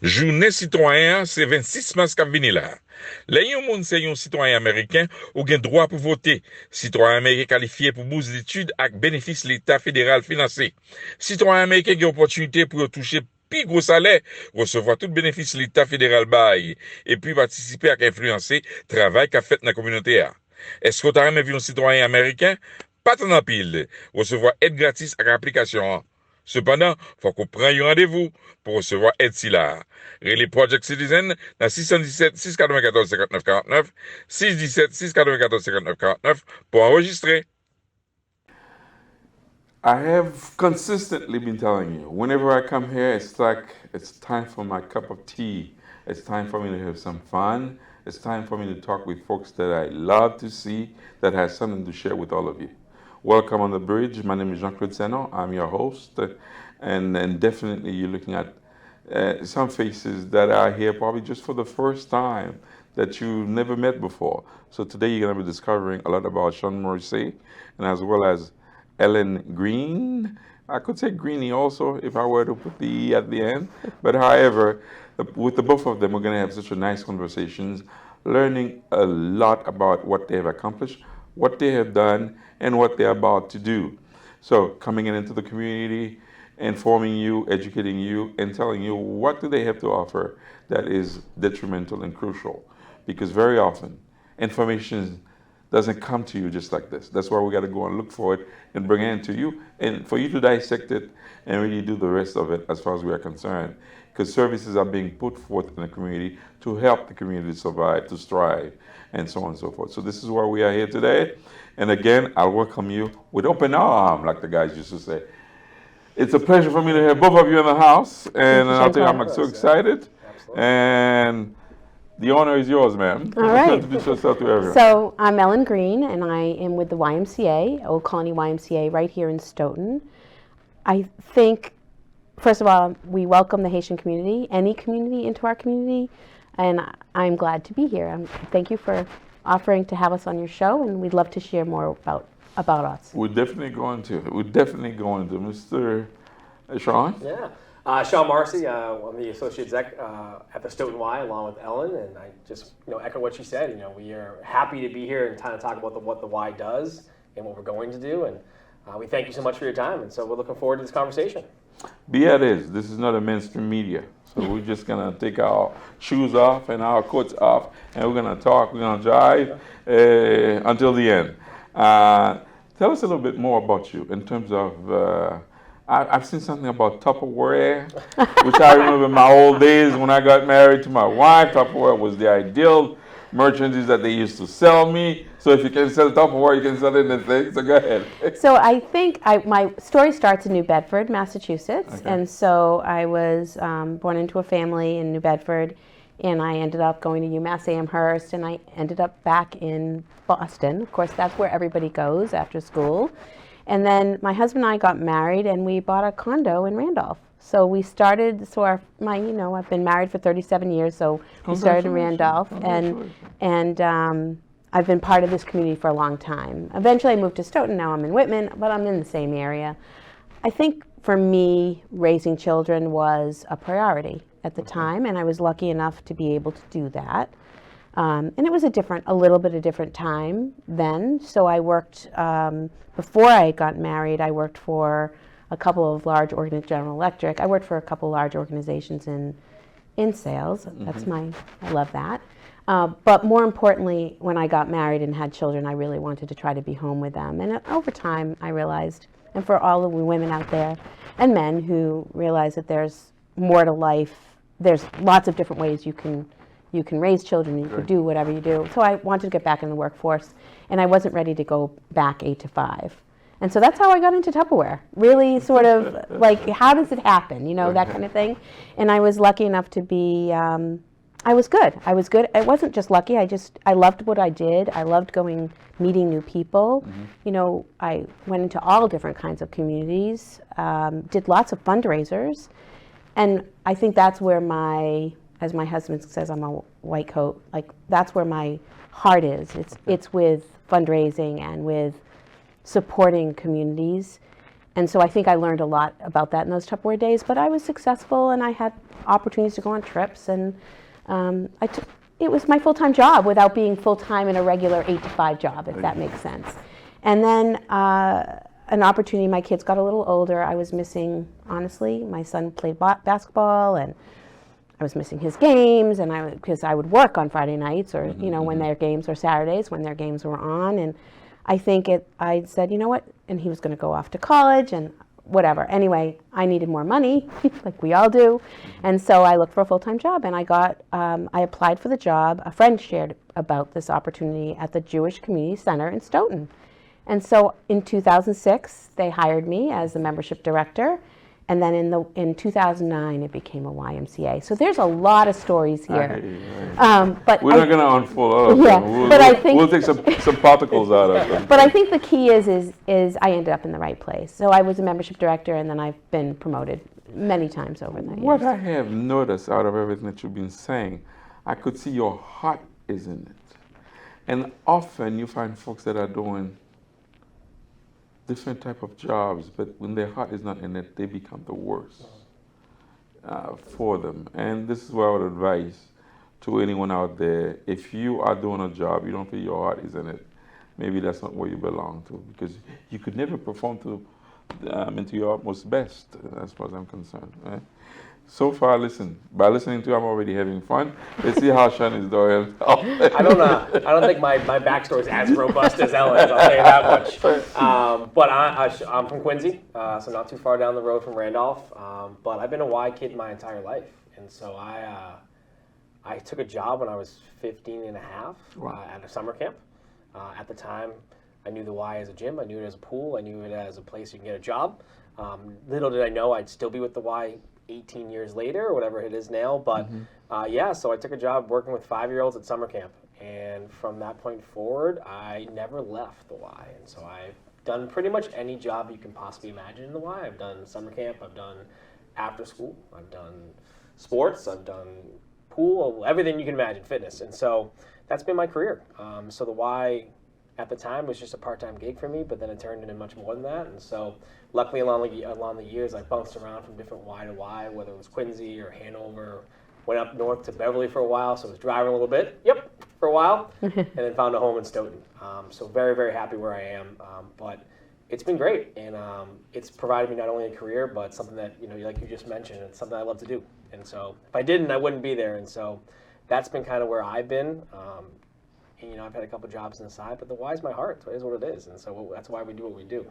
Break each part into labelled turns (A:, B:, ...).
A: Journée citoyen, c'est 26 mars qui vient là. Là, yon moun c'est un citoyen américain ou gen droit pour voter. Citoyen américain qualifié pour bourse d'études avec bénéfice l'État fédéral financé. Citoyen américain qui a opportunité pour toucher plus gros salaire, recevoir tout bénéfice l'État fédéral bail et puis participer à influencer travail qu'a fait dans la communauté. Est-ce que tu as même vu un citoyen américain? Pas tant en pile. Recevoir aide gratis avec application. Cependant, faut qu'on prenne un rendez-vous pour recevoir aide si là. Relais Project Citizen dans 617 694 59 49, 617 694 59 49 pour enregistrer.
B: I have consistently been telling you, whenever I come here, it's like it's time for my cup of tea. It's time for me to have some fun. It's time for me to talk with folks that I love to see, that has something to share with all of you. Welcome on the bridge. My name is Jean-Claude Sanon. I'm your host. And definitely you're looking at some faces that are here probably just for the first time that you've never met before. So today you're going to be discovering a lot about Sean Morrissey, and as well as Ellen Greene. I could say Greene also if I were to put the E at the end. But however, with the both of them, we're going to have such a nice conversations, learning a lot about what they have accomplished, what they have done, and what they're about to do. So coming into the community, informing you, educating you, and telling you what do they have to offer that is detrimental and crucial. Because very often, information doesn't come to you just like this. That's why we got to go and look for it and bring it to you, and for you to dissect it and really do the rest of it as far as we are concerned. Because services are being put forth in the community to help the community survive, to strive, and so on and so forth. So this is why we are here today. And again, I'll welcome you with open arm, like the guys used to say. It's a pleasure for me to have both of you in the house, and I'll tell you I'm so excited.
C: Absolutely.
B: And the honor is yours, ma'am.
D: All right.
B: Introduce yourself to everyone.
D: So I'm Ellen Greene, and I am with the YMCA, Old Colony YMCA, right here in Stoughton. I think, first of all, we welcome the Haitian community, any community, into our community, and I'm glad to be here. Thank you for offering to have us on your show, and we'd love to share more about us.
B: We're definitely going to. Mr. Sean?
C: Yeah. Sean Morrissey, I'm the associate exec at the Stoughton Y along with Ellen, and I just echo what she said. We are happy to be here and kind of talk about what the Y does and what we're going to do, and we thank you so much for your time, and so we're looking forward to this conversation.
B: Be it is, this is not a mainstream media, so we're just gonna take our shoes off and our coats off, and we're gonna talk, we're gonna jive until the end. Tell us a little bit more about you in terms of, I've seen something about Tupperware, which I remember in my old days when I got married to my wife. Tupperware was the ideal merchandise that they used to sell me. So if you can sell Tupperware, you can sell anything. So go ahead.
D: So I think my story starts in New Bedford, Massachusetts.
B: Okay.
D: And so I was born into a family in New Bedford, and I ended up going to UMass Amherst, and I ended up back in Boston. Of course, that's where everybody goes after school. And then my husband and I got married, and we bought a condo in Randolph. So we started, I've been married for 37 years, so we started in Randolph, and I've been part of this community for a long time. Eventually I moved to Stoughton, now I'm in Whitman, but I'm in the same area. I think for me, raising children was a priority at the time, and I was lucky enough to be able to do that. And it was a little bit of different time then. So I worked, before I got married, I worked for a couple of large General Electric. I worked for a couple of large organizations in sales. That's I love that. But more importantly, when I got married and had children, I really wanted to try to be home with them. And over time, I realized, and for all of the women out there and men who realize that there's more to life, there's lots of different ways you can raise children, you can do whatever you do. So I wanted to get back in the workforce, and I wasn't ready to go back 8 to 5. And so that's how I got into Tupperware. Really sort of like, how does it happen? That kind of thing. And I was lucky enough to be, I was good. I wasn't just lucky. I loved what I did. I loved meeting new people. I went into all different kinds of communities, did lots of fundraisers. And I think that's where as my husband says, I'm a white coat, that's where my heart is. It's with fundraising and with supporting communities. And so I think I learned a lot about that in those Tupperware days, but I was successful and I had opportunities to go on trips, and it was my full-time job without being full-time in a regular 8 to 5 job, if that makes sense. And then an opportunity, my kids got a little older, I was missing, honestly, my son played basketball, and I was missing his games, and because I would work on Friday nights, or when their games, or Saturdays when their games were on, and I think I said, you know what, and he was going to go off to college and whatever. Anyway, I needed more money, like we all do, and so I looked for a full-time job, and I applied for the job. A friend shared about this opportunity at the Jewish Community Center in Stoughton, and so in 2006 they hired me as the membership director. And then in 2009, it became a YMCA. So there's a lot of stories here.
B: But we're not going to unfold all of them. We'll take some particles out of them.
D: But I think the key is I ended up in the right place. So I was a membership director, and then I've been promoted many times over the years.
B: What I have noticed out of everything that you've been saying, I could see your heart is in it. And often you find folks that are doing different type of jobs, but when their heart is not in it, they become the worst for them. And this is what I would advise to anyone out there. If you are doing a job, you don't feel your heart is in it, maybe that's not where you belong to, because you could never perform into your utmost best, as far as I'm concerned. Right? So far, by listening to you, I'm already having fun. Let's see how Sean is doing.
C: I don't think my backstory is as robust as Ellen's, I'll tell you that much. But I'm from Quincy, so not too far down the road from Randolph. But I've been a Y kid my entire life. And so I took a job when I was 15 and a half at a summer camp. At the time, I knew the Y as a gym. I knew it as a pool. I knew it as a place you can get a job. Little did I know I'd still be with the Y 18 years later, or whatever it is now. But so I took a job working with 5-year-olds at summer camp. And from that point forward, I never left the Y. And so I've done pretty much any job you can possibly imagine in the Y. I've done summer camp, I've done after school, I've done sports, I've done pool, everything you can imagine, fitness. And so that's been my career. So the Y at the time was just a part-time gig for me, but then it turned into much more than that. And so luckily along the years, I bounced around from different Y to Y, whether it was Quincy or Hanover. Went up north to Beverly for a while, so I was driving a little bit, for a while, and then found a home in Stoughton. So very, very happy where I am. But it's been great, and it's provided me not only a career, but something that, like you just mentioned, it's something I love to do. And so if I didn't, I wouldn't be there. And so that's been kind of where I've been. And, I've had a couple jobs on the side, but the Y is my heart. It is what it is. And so that's why we do what we do.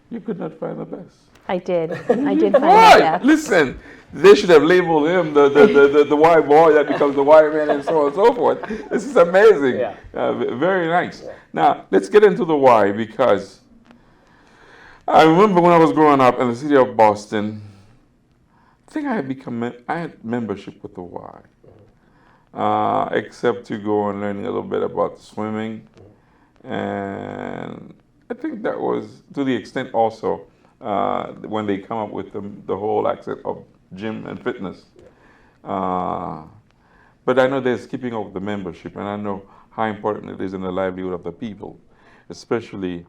B: You could not find the best.
D: I did find the best.
B: Listen, they should have labeled him the Y boy that becomes the Y man, and so on and so forth. This is amazing.
C: Yeah.
B: Very nice. Yeah. Now, let's get into the Y, because I remember when I was growing up in the city of Boston, I think I had membership with the Y. Except to go and learning a little bit about swimming, and I think that was to the extent also when they come up with the whole aspect of gym and fitness. But I know there's keeping up with the membership, and I know how important it is in the livelihood of the people, especially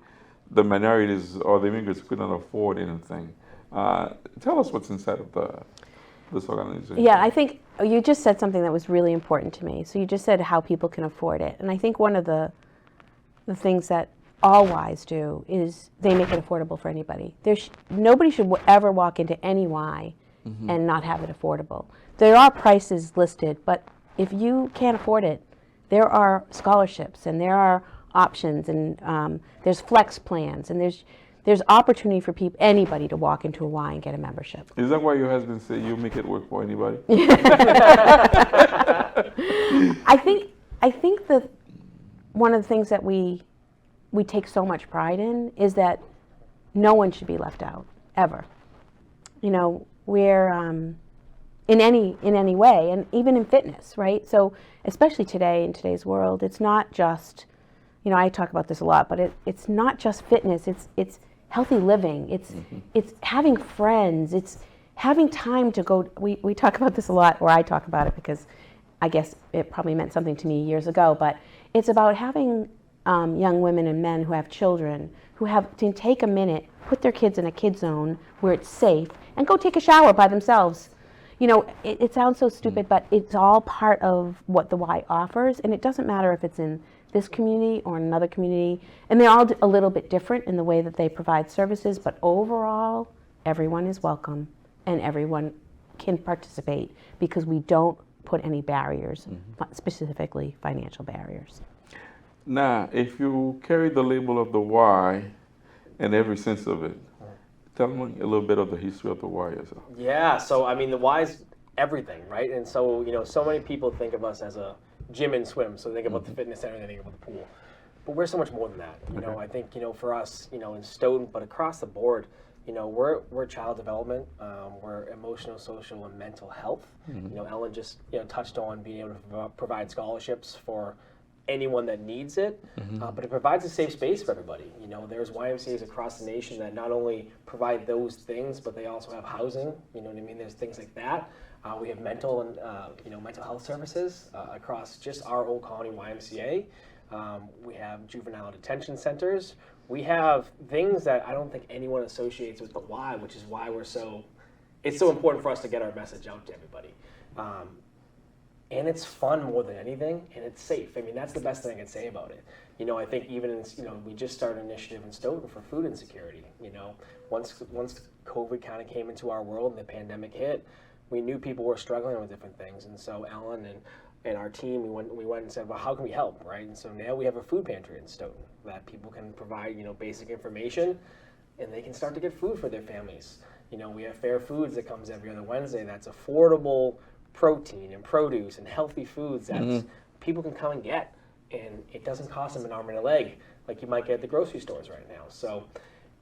B: the minorities or the immigrants who couldn't afford anything. Tell us what's inside of this organization.
D: Yeah, I think you just said something that was really important to me. So you just said how people can afford it. And I think one of the things that all Ys do is they make it affordable for anybody. Nobody should ever walk into any Y and not have it affordable. There are prices listed, but if you can't afford it, there are scholarships and there are options, and there's flex plans, and there's opportunity for anybody to walk into a Y and get a membership.
B: Is that why your husband said you make it work for anybody?
D: I think that one of the things that we take so much pride in is that no one should be left out, ever. We're in any way, and even in fitness, right? So especially today, in today's world, it's not just, I talk about this a lot, but it's not just fitness, it's healthy living, it's having friends, it's having time to go. We talk about this a lot, or I talk about it because I guess it probably meant something to me years ago, but it's about having young women and men who have children, who have to take a minute, put their kids in a kid zone where it's safe, and go take a shower by themselves. You know, it sounds so stupid, but it's all part of what the Y offers, and it doesn't matter if it's in this community or another community, and they're all a little bit different in the way that they provide services, but overall, everyone is welcome, and everyone can participate because we don't put any barriers, specifically financial barriers.
B: Now, if you carry the label of the Y in every sense of it, tell me a little bit of the history of the Y yourself.
C: Yeah, so I mean, the Y's everything, right? And so, you know, so many people think of us as a gym and swim, so they think about the fitness center, they think about the pool. But we're so much more than that. You know, I think, you know, for us, you know, in Stoughton, but across the board, you know, we're child development, we're emotional, social, and mental health. You know, Ellen just, you know, touched on being able to provide scholarships for anyone that needs it, but it provides a safe space for everybody. You know, there's YMCAs across the nation that not only provide those things, but they also have housing. You know what I mean? There's things like that. We have mental and you know, mental health services across just our Old Colony YMCA. We have juvenile detention centers. We have things that I don't think anyone associates with the Y, which is why it's so important for us to get our message out to everybody. And it's fun more than anything, and it's safe. I mean, that's the best thing I can say about it. You know, I think even in, you know, we just started an initiative in Stoughton for food insecurity. You know, once COVID kind of came into our world and the pandemic hit, we knew people were struggling with different things. And so Ellen and our team, we went and said, well, how can we help, right? And so now we have a food pantry in Stoughton that people can provide, you know, basic information, and they can start to get food for their families. You know, we have Fair Foods that comes every other Wednesday. That's affordable protein and produce and healthy foods that people can come and get, and it doesn't cost them an arm and a leg like you might get at the grocery stores right now. So,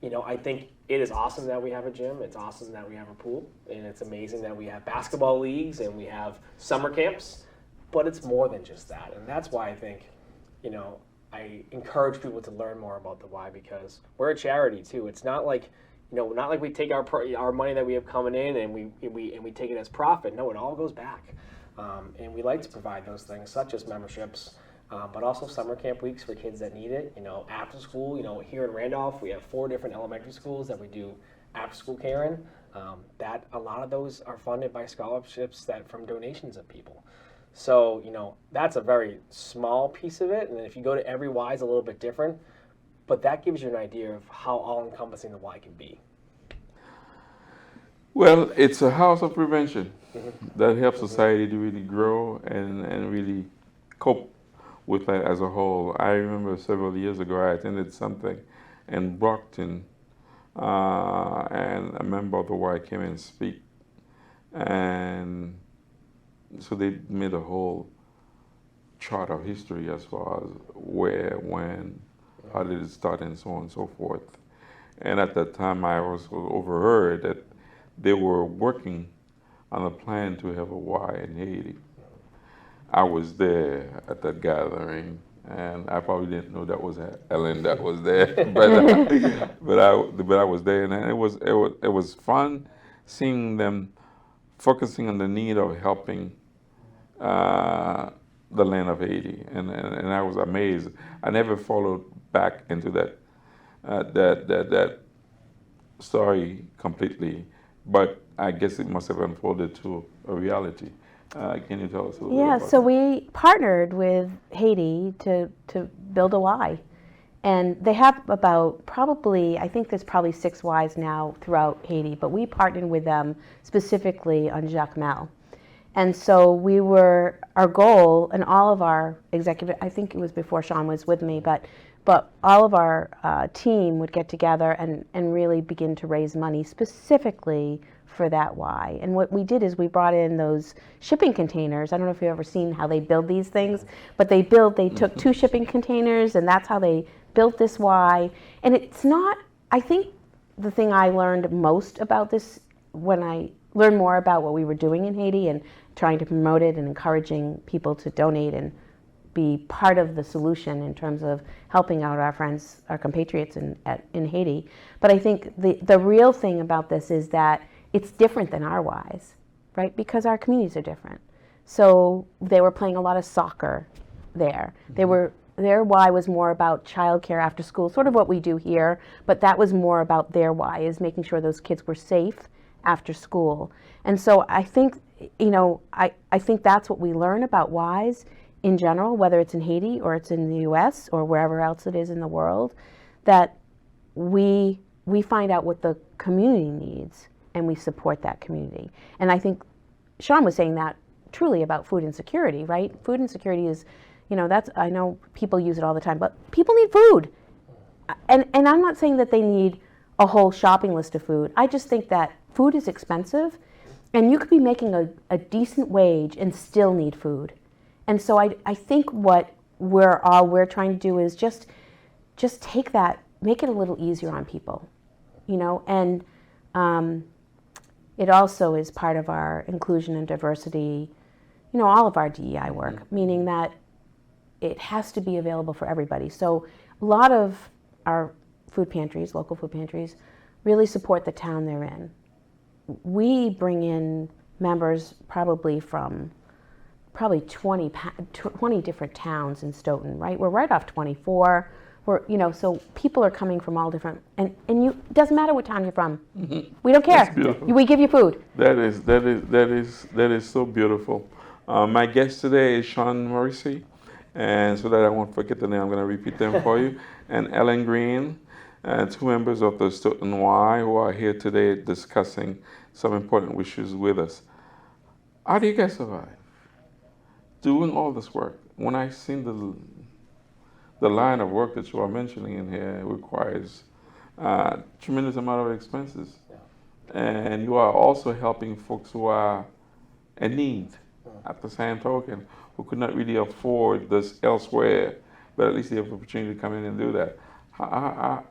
C: you know, I think it is awesome that we have a gym, it's awesome that we have a pool, and it's amazing that we have basketball leagues and we have summer camps, but it's more than just that. And that's why I think, you know, I encourage people to learn more about the Y, because we're a charity too. It's not like, you know, not like we take our money that we have coming in and we take it as profit. No, it all goes back. And we like to provide those things, such as memberships, but also summer camp weeks for kids that need it. You know, after school, you know, here in Randolph, we have 4 different elementary schools that we do after school care in. That a lot of those are funded by scholarships from donations of people. So, you know, that's a very small piece of it. And if you go to every Y, it's a little bit different. But that gives you an idea of how all-encompassing the Y can be.
B: Well, it's a house of prevention that helps society to really grow and really cope with that as a whole. I remember several years ago I attended something in Brockton, and a member of the Y came and speak, and so they made a whole chart of history as far as where, when, how did it start, and so on and so forth. And at that time, I also overheard that they were working on a plan to have a Y in Haiti. I was there at that gathering, and I probably didn't know that was Ellen that was there, but I was there, and it was fun seeing them focusing on the need of helping the land of Haiti, and I was amazed. I never followed back into that story completely, but I guess it must have unfolded to a reality. Can you tell us a little bit about that?
D: So we partnered with Haiti to build a Y. And they have about I think there's probably 6 Ys now throughout Haiti, but we partnered with them specifically on Jacmel. And so our goal, and all of our executive, I think it was before Sean was with me, but all of our team would get together and really begin to raise money specifically for that Y. And what we did is we brought in those shipping containers. I don't know if you've ever seen how they build these things, but they took 2 shipping containers, and that's how they built this Y. And it's not, I think the thing I learned most about this, when I learned more about what we were doing in Haiti and trying to promote it and encouraging people to donate and be part of the solution in terms of helping out our friends, our compatriots in Haiti. But I think the real thing about this is that it's different than our Ys, right? Because our communities are different. So they were playing a lot of soccer there. They were their why was more about childcare after school, sort of what we do here, but that was more about their why, is making sure those kids were safe after school. And so I think, I think that's what we learn about whys in general, whether it's in Haiti or it's in the US or wherever else it is in the world, that we find out what the community needs and we support that community. And I think Sean was saying that truly about food insecurity, right? Food insecurity is, that's, I know people use it all the time, but people need food. And I'm not saying that they need a whole shopping list of food. I just think that food is expensive, and you could be making a decent wage and still need food. And so I think what we're trying to do is just take that, make it a little easier on people, and it also is part of our inclusion and diversity, all of our DEI work, meaning that it has to be available for everybody. So a lot of our food pantries, local food pantries, really support the town they're in. We bring in members probably from 20 different towns in Stoughton, right? We're right off 24. So people are coming from all different, and it doesn't matter what town you're from. Mm-hmm. We don't care. We give you food.
B: That is so beautiful. My guest today is Sean Morrissey, and so that I won't forget the name, I'm going to repeat them for you. And Ellen Greene, two members of the Stoughton Y, who are here today discussing some important issues with us. How do you guys survive? Doing all this work. When I seen the line of work that you are mentioning in here, requires tremendous amount of expenses. Yeah. And you are also helping folks who are in need at the same token, who could not really afford this elsewhere, but at least they have the opportunity to come in and do that. How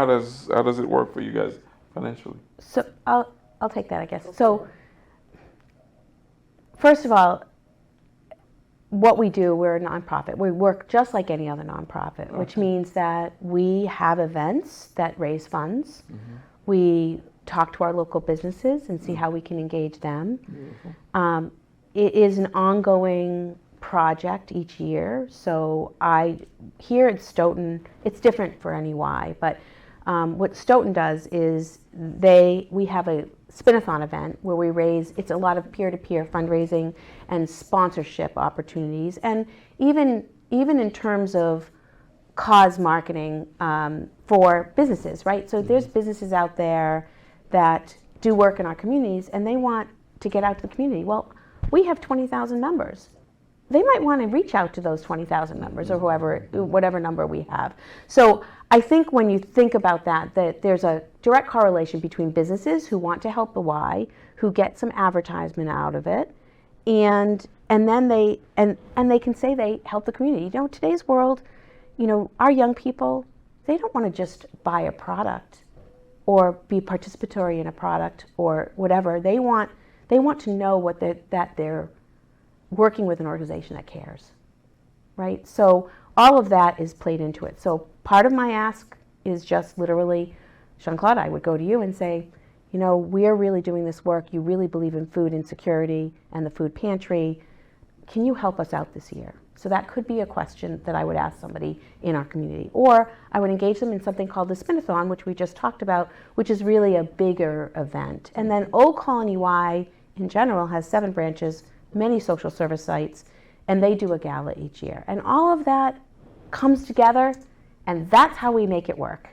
B: does it work for you guys financially?
D: So I'll take that, I guess. So first of all, what we do, we're a nonprofit. We work just like any other nonprofit, which means that we have events that raise funds. Mm-hmm. We talk to our local businesses and see how we can engage them. It is an ongoing project each year. So here at Stoughton, it's different for any Y, but what Stoughton does is we have a spin-a-thon event where we raise, it's a lot of peer-to-peer fundraising and sponsorship opportunities, and even in terms of cause marketing for businesses, right? So there's businesses out there that do work in our communities and they want to get out to the community. Well, we have 20,000 members. They might want to reach out to those 20,000 members or whatever number we have. So I think when you think about that there's a direct correlation between businesses who want to help the Y, who get some advertisement out of it, and then they can say they help the community. Today's world, our young people, they don't want to just buy a product or be participatory in a product or whatever. They want to know that they're working with an organization that cares, right? So all of that is played into it. So part of my ask is just literally, JEAN-CLAUDE, I would go to you and say, we're really doing this work. You really believe in food insecurity and the food pantry. Can you help us out this year? So that could be a question that I would ask somebody in our community. Or I would engage them in something called the Spin-a-thon, which we just talked about, which is really a bigger event. And then Old Colony Y in general has 7 branches, many social service sites, and they do a gala each year. And all of that comes together, and that's how we make it work.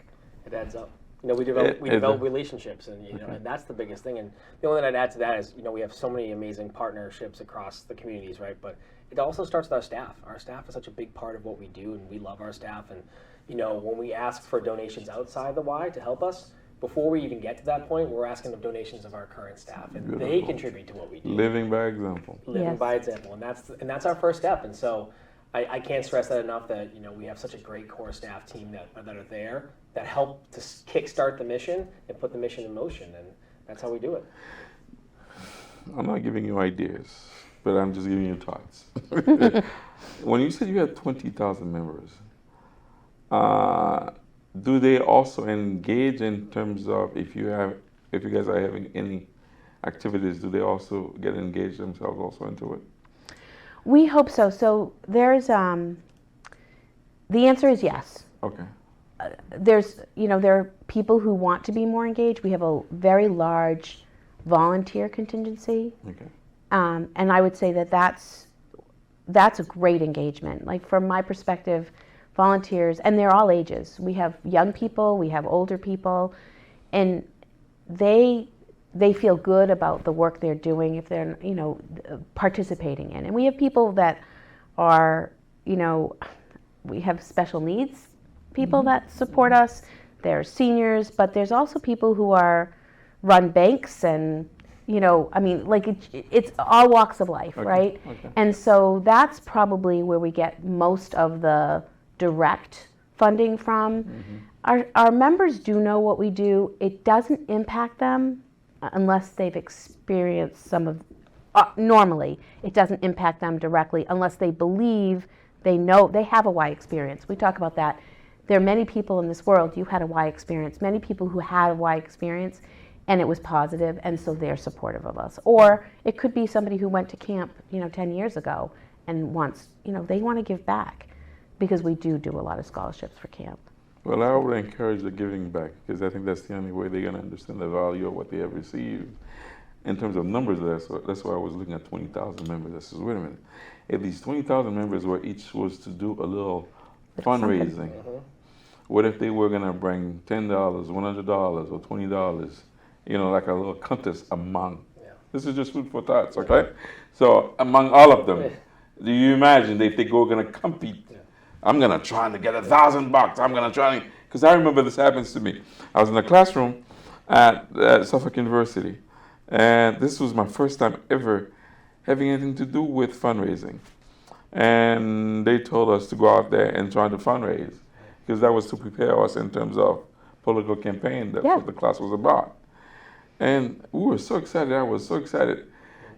C: It adds up. We develop relationships, and and that's the biggest thing. And the only thing I'd add to that is, we have so many amazing partnerships across the communities, right? But it also starts with our staff. Our staff is such a big part of what we do, and we love our staff. And when we ask for donations outside the Y to help us, before we even get to that point, we're asking of donations of our current staff, and they contribute to what we do.
B: Living by example.
C: Living by example, and that's our first step. And so I can't stress that enough, that we have such a great core staff team that are there that help to kickstart the mission and put the mission in motion, and that's how we do it.
B: I'm not giving you ideas, but I'm just giving you thoughts. When you said you had 20,000 members, do they also engage in terms of if you guys are having any activities, do they also get engaged themselves also into it?
D: We hope so. So there's The answer is yes.
B: Okay.
D: There's, there are people who want to be more engaged. We have a very large volunteer contingency.
B: Okay.
D: And I would say that that's a great engagement. Like from my perspective, volunteers, and they're all ages. We have young people, we have older people, and they feel good about the work they're doing if they're, participating in. And we have people that are, we have special needs people that support us. There's seniors, but there's also people who run banks and, it's all walks of life,
B: Okay.
D: right?
B: Okay.
D: And so that's probably where we get most of the direct funding from. Our members do know what we do. It doesn't impact them unless they've experienced some of, normally, it doesn't impact them directly unless they believe, they know, they have a Y experience. We talk about that. There are many people in this world, you had a Y experience, many people who had a Y experience and it was positive, and so they're supportive of us. Or it could be somebody who went to camp, 10 years ago and wants, they want to give back, because we do a lot of scholarships for camp.
B: Well, I would encourage the giving back, because I think that's the only way they're going to understand the value of what they have received. In terms of numbers, that's why I was looking at 20,000 members. I said, wait a minute, if these 20,000 members were each was to do a little fundraising, what if they were going to bring $10, $100, or $20, like a little contest among, this is just food for thoughts, okay? So among all of them, do you imagine if they go going to compete? I'm going to try to get $1,000. I'm going to try, because I remember this happens to me. I was in a classroom at Suffolk University, and this was my first time ever having anything to do with fundraising. And they told us to go out there and try to fundraise, because that was to prepare us in terms of political campaign. That's what the class was about. And we were so excited. I was so excited.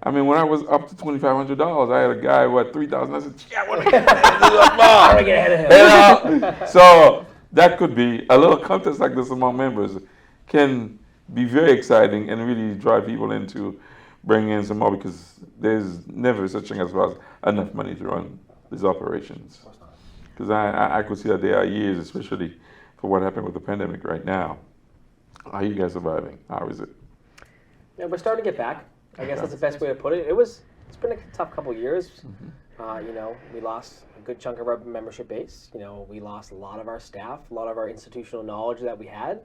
B: I mean, when I was up to $2,500, I had a guy who had $3,000. I said, yeah, I want to get ahead of him. So that could be a little contest like this among members can be very exciting and really drive people into bringing in some more, because there's never such thing as enough money to run these operations. Because I could see that there are years, especially for what happened with the pandemic right now. How are you guys surviving? How is it?
C: Yeah, we're starting to get back. I guess that's the best way to put it. It's been a tough couple of years. We lost a good chunk of our membership base. We lost a lot of our staff, a lot of our institutional knowledge that we had.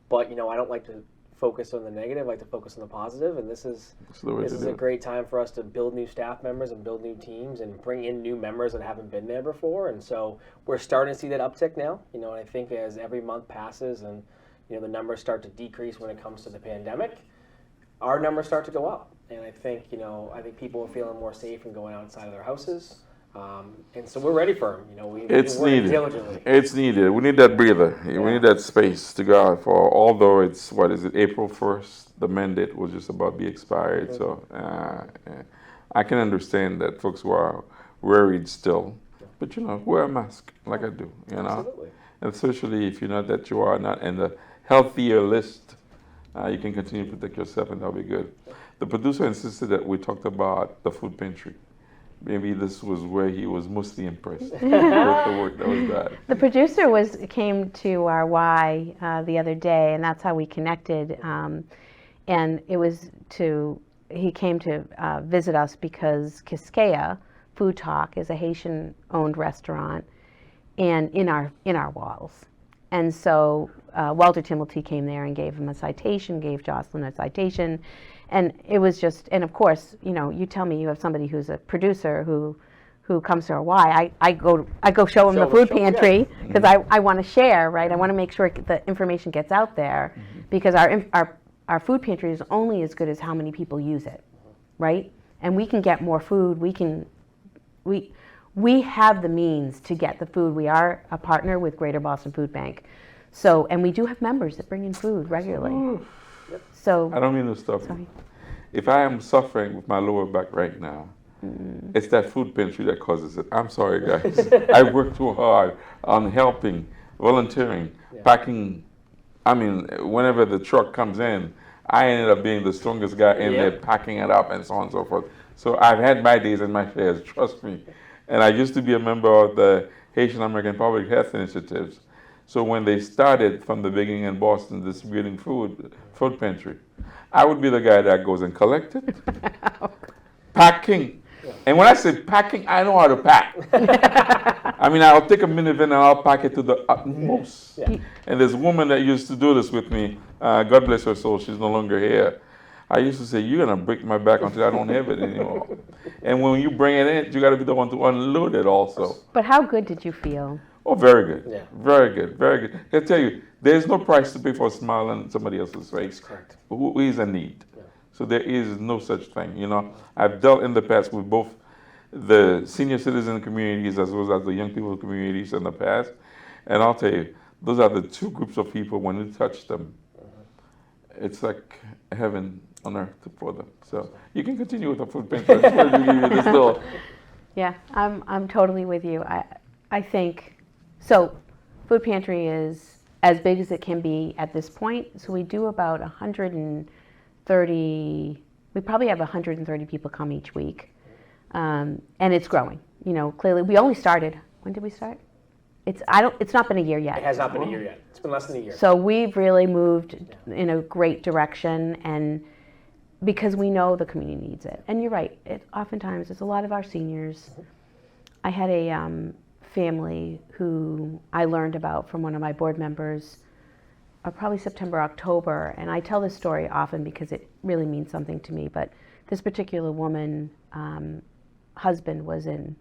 C: But I don't like to focus on the negative. I like to focus on the positive. And this is a great time for us to build new staff members and build new teams and bring in new members that haven't been there before. And so we're starting to see that uptick now. And I think as every month passes and the numbers start to decrease when it comes to the pandemic, our numbers start to go up. And I think people are feeling more safe and going outside of their houses. And so we're ready for them.
B: It's needed.
C: Diligently.
B: It's needed. We need that breather. We need that space to go out for. Although it's April 1st, the mandate will just about be expired. So I can understand that folks who are worried still, but wear a mask like I do.
C: Absolutely.
B: And especially if you are not in the healthier list, you can continue to protect yourself, and that'll be good. The producer insisted that we talked about the food pantry. Maybe this was where he was mostly impressed with the work that was done.
D: The producer came to our Y the other day, and that's how we connected. And he came to visit us because Quisqueya Food Talk is a Haitian-owned restaurant, and in our walls. And so Walter Timilty came there and gave him a citation, gave Jocelyn a citation. And it was just, and of course, you tell me you have somebody who's a producer who comes to our Y. I go show him the food pantry, because I want to share, right? I want to make sure the information gets out there, because our food pantry is only as good as how many people use it, right? And we can get more food. We have the means to get the food. We are a partner with Greater Boston Food Bank. So, and we do have members that bring in food regularly. So
B: I don't mean to stop you. If I am suffering with my lower back right now, it's that food pantry that causes it. I'm sorry, guys. I work too hard on helping, volunteering, packing. I mean, whenever the truck comes in, I ended up being the strongest guy in there, packing it up and so on and so forth. So I've had my days and my shares, trust me. And I used to be a member of the Haitian American Public Health Initiatives. So when they started from the beginning in Boston distributing food pantry, I would be the guy that goes and collect it, packing. And when I say packing, I know how to pack. I mean, I'll take a minivan and I'll pack it to the utmost.
C: Yeah.
B: And there's a woman that used to do this with me. God bless her soul, she's no longer here. I used to say, you're going to break my back until I don't have it anymore. And when you bring it in, you got to be the one to unload it also.
D: But how good did you feel?
B: Oh, very good.
C: Yeah.
B: Very good. Very good. I tell you, there's no price to pay for a smile on somebody else's face
C: Correct.
B: who is in need. So there is no such thing. You know, I've dealt in the past with both the senior citizen communities as well as the young people communities in the past. And I'll tell you, those are the two groups of people, when you touch them, it's like heaven on earth for them. So you can continue with the food pantry. I just wanted to give you this little.
D: Yeah, I'm totally with you. I think, so food pantry is as big as it can be at this point. So we do about 130, we probably have 130 people come each week. And it's growing, you know, clearly. We only started, when did we start? It's not been a year yet.
C: It has not been a year yet. It's been less than a year.
D: So we've really moved in a great direction, and because we know the community needs it. And you're right, oftentimes it's a lot of our seniors. I had a family who I learned about from one of my board members, probably September, October, and I tell this story often because it really means something to me, but this particular woman, husband was in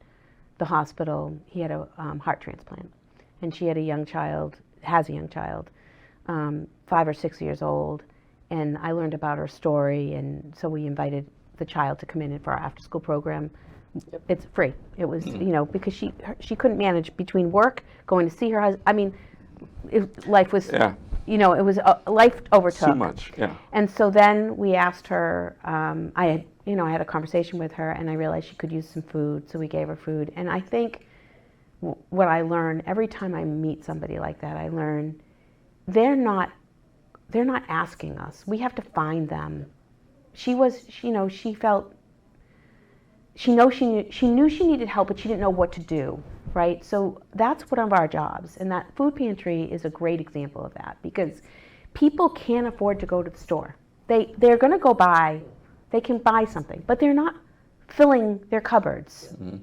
D: the hospital. He had a heart transplant, and she had a young child, has a young child, 5 or 6 years old, and I learned about her story, and so we invited the child to come in for our after-school program. Yep. It's free. It was, you know, because she couldn't manage between work, going to see her husband. I mean, life was, you know, it was life overtook.
B: Too much, yeah.
D: And so then we asked her. I had a conversation with her, and I realized she could use some food, so we gave her food. And I think what I learn every time I meet somebody like that, I learn they're not asking us. We have to find them. She knew she needed help, but she didn't know what to do, right? So that's one of our jobs, and that food pantry is a great example of that, because people can't afford to go to the store. They're going to go buy. They can buy something, but they're not filling their cupboards. Mm-hmm.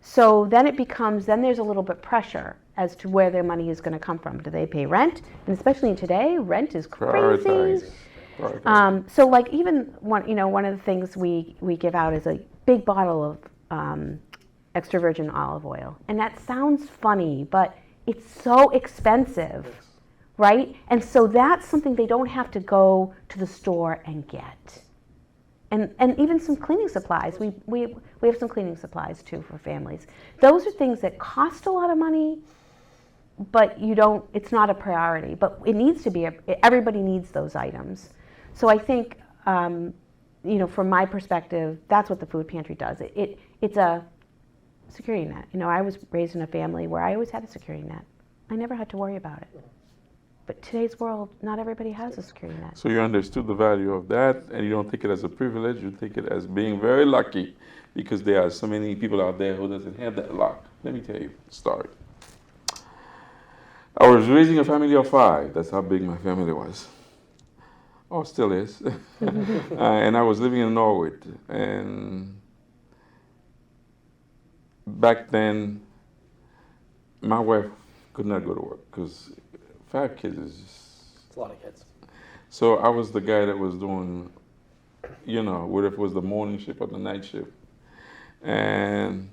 D: So then there's a little bit pressure as to where their money is going to come from. Do they pay rent? And especially today, rent is crazy. So like even one of the things we give out is a big bottle of extra virgin olive oil. And that sounds funny, but it's so expensive, right? And so that's something they don't have to go to the store and get. And even some cleaning supplies. We have some cleaning supplies too for families. Those are things that cost a lot of money, but it's not a priority. But it needs to be, everybody needs those items. So I think, from my perspective, that's what the food pantry does. It's a security net. You know, I was raised in a family where I always had a security net. I never had to worry about it. But today's world, not everybody has a security net.
B: So you understood the value of that, and you don't take it as a privilege. You take it as being very lucky, because there are so many people out there who doesn't have that luck. Let me tell you a story. I was raising a family of 5. That's how big my family was. Oh, still is. And I was living in Norwood. And back then, my wife could not go to work because 5 kids is just...
C: It's a lot of kids.
B: So I was the guy that was doing, whether it was the morning shift or the night shift. And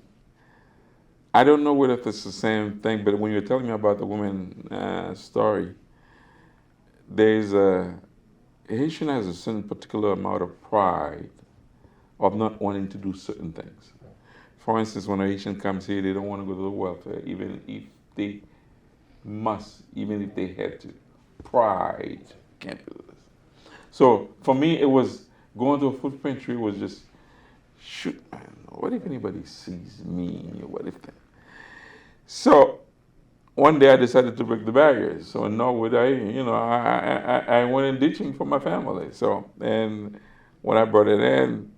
B: I don't know whether it's the same thing, but when you're telling me about the woman story, Haitian has a certain particular amount of pride of not wanting to do certain things. For instance, when a Haitian comes here, they don't want to go to the welfare, even if they must, even if they had to. Pride can't do this. So for me, it was going to a food pantry was just, shoot, man, what if anybody sees me? What if that? So one day I decided to break the barriers. So in Norwood, I went in ditching for my family. So, and when I brought it in,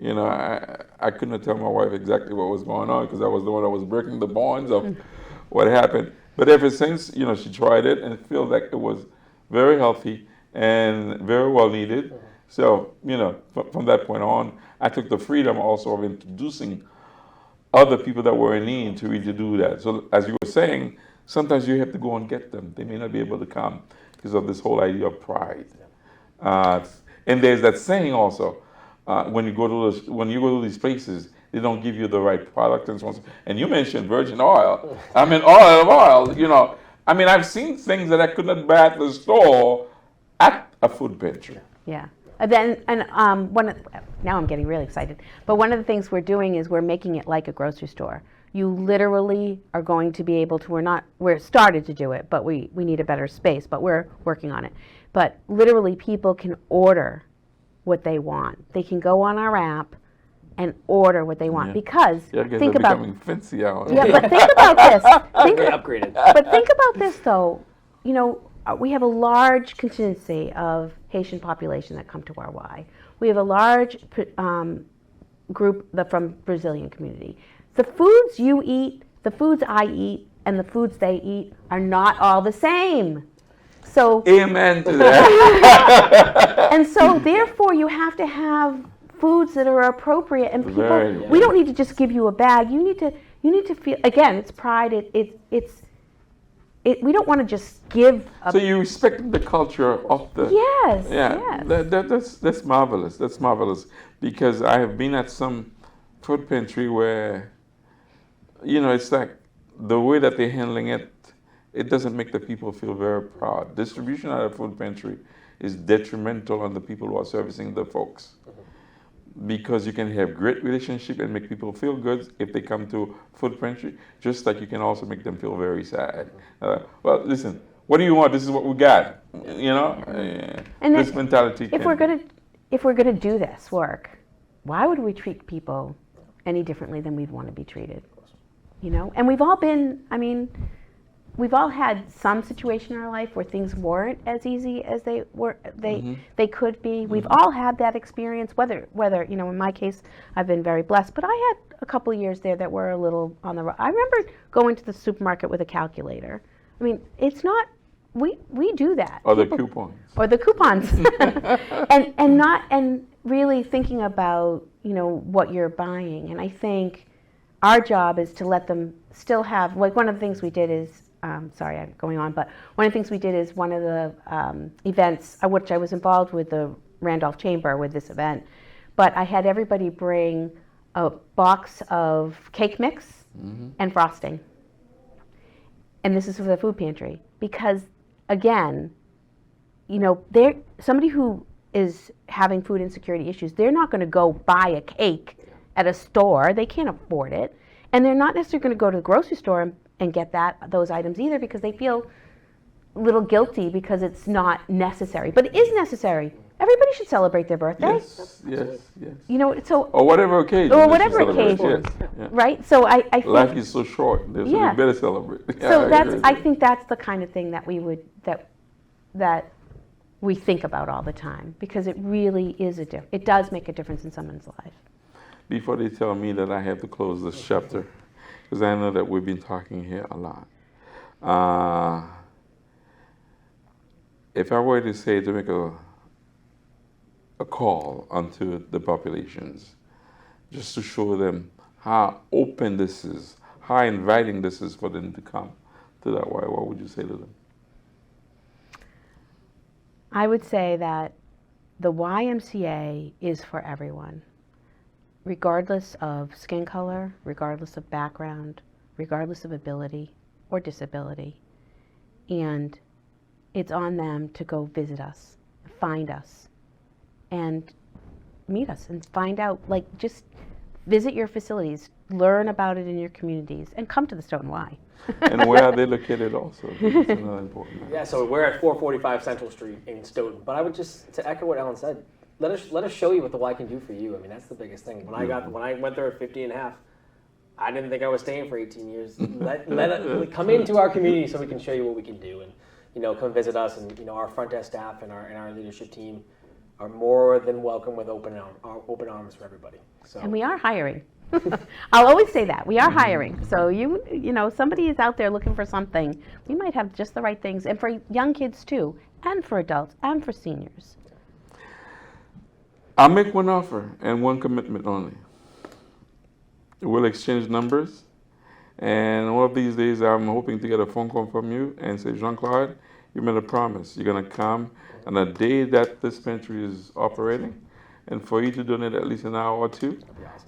B: I couldn't tell my wife exactly what was going on, because I was the one that was breaking the bonds of what happened. But ever since, she tried it and feel like it was very healthy and very well needed. So, from that point on, I took the freedom also of introducing other people that were in need to really do that. So, as you were saying, sometimes you have to go and get them. They may not be able to come because of this whole idea of pride. And there's that saying also, when you go to these places, they don't give you the right product and so on. And you mentioned virgin oil. I mean, olive oil. I mean, I've seen things that I could not buy at the store at a food pantry.
D: Yeah. Now I'm getting really excited. But one of the things we're doing is we're making it like a grocery store. You literally are going to be able to, we're started to do it, but we need a better space, but we're working on it. But literally people can order what they want. They can go on our app and order what they want because think about
B: becoming fancy hour.
D: Yeah, but think about this.
C: Upgraded.
D: But think about this though. We have a large contingency of Haitian population that come to our Y. We have a large group from Brazilian community. The foods you eat, the foods I eat, and the foods they eat are not all the same. So
B: amen to that.
D: And so therefore you have to have foods that are appropriate, and people, we don't need to just give you a bag. You need to feel, again, it's pride. We don't want to just give.
B: So you respect the culture of the.
D: Yes.
B: Yeah.
D: Yes.
B: That's marvelous. That's marvelous because I have been at some food pantry where, it's like the way that they're handling it. It doesn't make the people feel very proud. Distribution at a food pantry is detrimental on the people who are servicing the folks. Because you can have great relationship and make people feel good if they come to food pantry, just like you can also make them feel very sad. Well, listen, what do you want? This is what we got. And this mentality.
D: If we're gonna do this work, why would we treat people any differently than we'd want to be treated? And we've all been. We've all had some situation in our life where things weren't as easy as they could be. We've all had that experience, whether in my case, I've been very blessed, but I had a couple of years there that were a little on the road. I remember going to the supermarket with a calculator. It's not, we do that.
B: Or the coupons.
D: Or the coupons. and really thinking about, what you're buying. And I think our job is to let them still have, one of the things we did is, sorry, I'm going on, but one of the things we did is one of the events, which I was involved with the Randolph Chamber with this event, but I had everybody bring a box of cake mix and frosting. And this is for the food pantry. Because, again, somebody who is having food insecurity issues, they're not going to go buy a cake at a store. They can't afford it. And they're not necessarily going to go to the grocery store and get those items either because they feel a little guilty because it's not necessary. But it is necessary. Everybody should celebrate their birthday.
B: Yes.
D: So
B: or whatever occasion.
D: Right? So I think
B: life is so short. So you better celebrate.
D: So I think that's the kind of thing that that we think about all the time because it really is it does make a difference in someone's life.
B: Before they tell me that I have to close this chapter, because I know that we've been talking here a lot. If I were to say to make a call onto the populations, just to show them how open this is, how inviting this is for them to come to that way, what would you say to them?
D: I would say that the YMCA is for everyone. Regardless of skin color, regardless of background, regardless of ability or disability. And it's on them to go visit us, find us, and meet us and find out, just visit your facilities, learn about it in your communities, and come to the Stoughton Y.
B: And where are they located also? That's another important.
C: Yeah, so we're at 445 Central Street in Stoughton. But I would to echo what Ellen said, let us show you what the Y can do for you. That's the biggest thing. When I went there at 50 and a half, I didn't think I was staying for 18 years. Come into our community so we can show you what we can do, and come visit us. And our front desk staff and our leadership team are more than welcome with open arms for everybody. So.
D: And we are hiring. I'll always say that. We are hiring. So you know, somebody is out there looking for something. We might have just the right things. And for young kids too, and for adults, and for seniors.
B: I'll make one offer and one commitment only. We'll exchange numbers. And one of these days, I'm hoping to get a phone call from you and say, Jean-Claude, you made a promise. You're going to come on a day that this pantry is operating, and for you to donate at least an hour or two.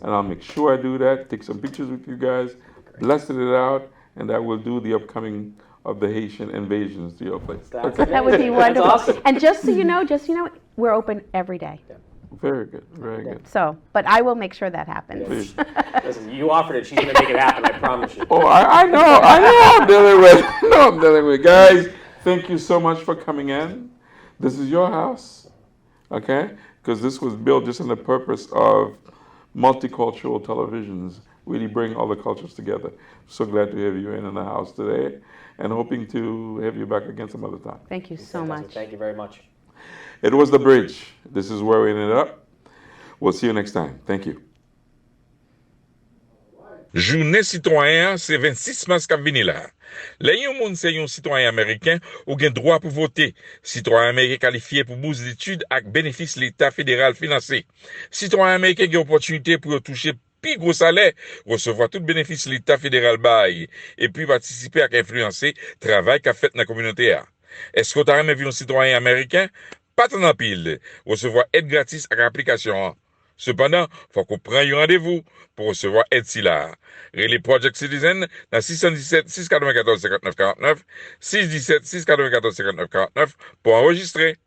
B: And I'll make sure I do that, take some pictures with you guys, blast it out, and that will do the upcoming of the Haitian invasions to your place.
C: Okay.
D: That would be wonderful.
C: That's awesome.
D: And just so you know, we're open every day.
B: Very good, very good.
D: So, but I will make sure that happens.
B: Please.
C: Listen, you offered it. She's going to make it happen. I promise you.
B: Oh, I know I'm dealing with. I know I'm dealing with. Guys, thank you so much for coming in. This is your house, okay? Because this was built just in the purpose of multicultural televisions, really bring all the cultures together. So glad to have you in the house today, and hoping to have you back again some other time.
D: Thank you so much.
C: Thank you very much.
B: It was The Bridge. This is where we ended up. We'll see you next time. Thank you.
A: Journée citoyen, c'est 26 mars k'ap vini la. Le yon moun se yon citoyen américain ou gen droit pour voter. Citoyen américain qualifié pour bourse d'études ak bénéfice l'État fédéral financé. Citoyen américain gen opportunité pour toucher pi gros salaire, recevoir tout bénéfice l'État fédéral bail et puis participer ak influencer travail qu'a fait dans la communauté a. Est-ce que tu as un citoyen américain? Pas tant en pile, recevoir aide gratis avec application. Cependant, faut qu'on prenne un rendez-vous pour recevoir aide si là. Relais Project Citizen dans 617 694 59 49, 617 694 59 49 pour enregistrer.